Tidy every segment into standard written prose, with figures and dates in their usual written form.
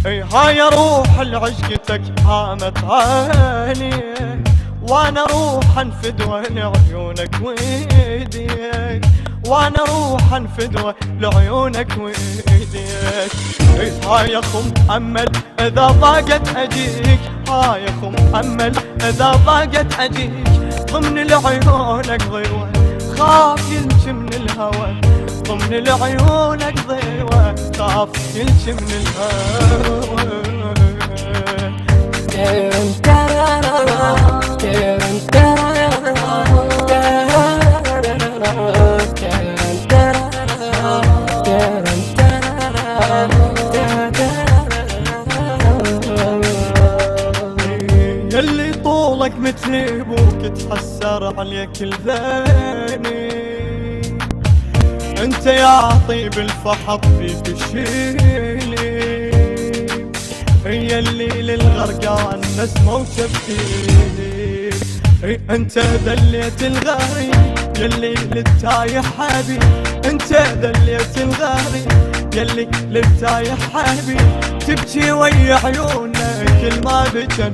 هاي روح لعشقتك هامت عيني، وانا روح انفدوى لعيونك وايديك، وانا روح انفدوى لعيونك وايديك. هاي يا خو محمد اذا ضاقت اجيك، هاي يا خو محمد اذا ضاقت اجيك، ضمن لعيونك ضيوة خاف يلجي من الهوى، ضمن لعيونك ضيوة خاف يلجي من الهوى. يلي طولك مثل ابوك تحسر عليك الذاني، انت يا طيب الفحط فيك شيلي، يلي للغرقان نسمة وشفتي، انت ذليت الغريب يلي للتايح حبيب، انت ذليت الغريب يلي للتايح حبيب. تبكي ويا عيونك كل ما بجن،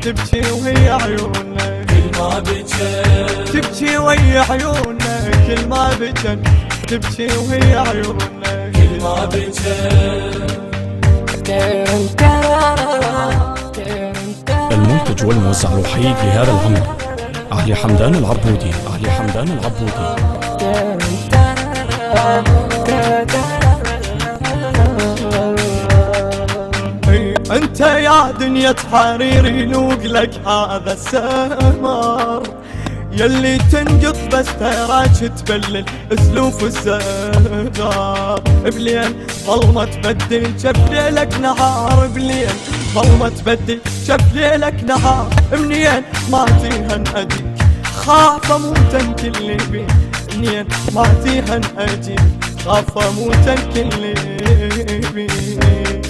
تبكي ويا عيونك كل ما بجن، تبكي ويا عيونك كل ما بجن، تبكي ويا عيونك كل ما بجن. المنتج والموزع الوحيد لهذا العمل علي حمدان العبودي، علي حمدان العبودي. انت يا دنيا حريري لوق لك هذا السمر، يلي تنقط بس تراك تبلل اسلوف الزهر، بليل ظلمة تبدل شف ليلك نهار، بليل ظلمة تبدل شف ليلك نهار. منين ما تيهن اجيك خاف اموتن كل بيك، منين ما تيهن اجيك خاف اموتن كل بيك.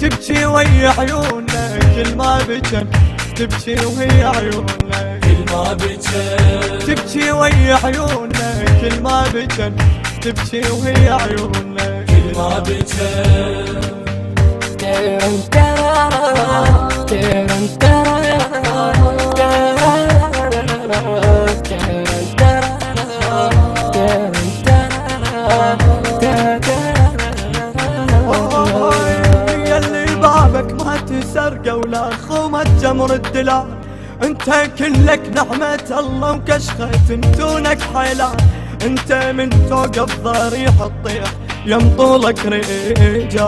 تبكي ويا عيونك كل ما بجن، تبكي ويا عيونك كل ما بجن، تبكي ويا عيونك كل ما بجن، تبكي ويا عيونك كل ما بجن. يلي بابك ما تسرقه ولا خومة جمر الدلال، انت كلك نعمة الله وكشخة دونك حيلان، انت من توقف ضريح الطيح يمطولك رجال.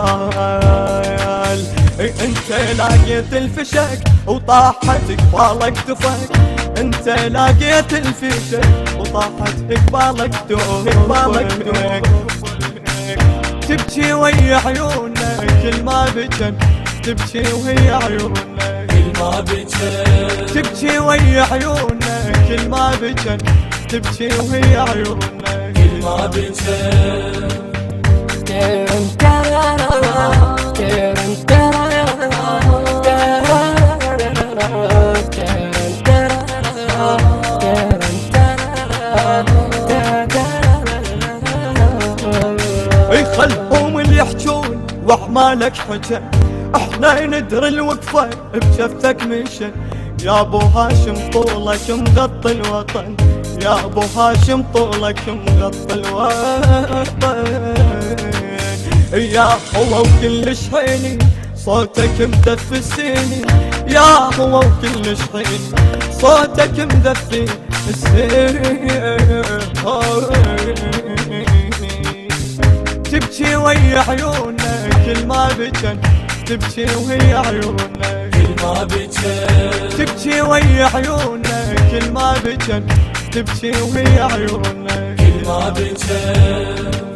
انت لاقيت الفشك وطاحت قبالك دفك، انت لاقيت الفشك وطاحت قبالك دفك. تبكي ويا عيونك كل ما بجن، تبكي ويا عيونك كل ما بجن، تبكي ويا عيونك كل ما بجن، تبكي ويا عيونك كل ما بجن. خلهم اللي يحجون واعمالك حجة، احنا ندري الوقفة بشفتك مشن. يا ابو هاشم طولك مغطي الوطن، يا ابو هاشم طولك مغطي الوطن. يا هو وكل شحيني صوتك مدفي السنين، يا هو وكل شحيني صوتك مدفي السنين. تبكي ويا عيونك كل ما بجن، تبكي ويا عيونك كل ما بجن، تبكي ويا عيونك كل ما بجن، تبكي ويا عيونك كل ما بجن.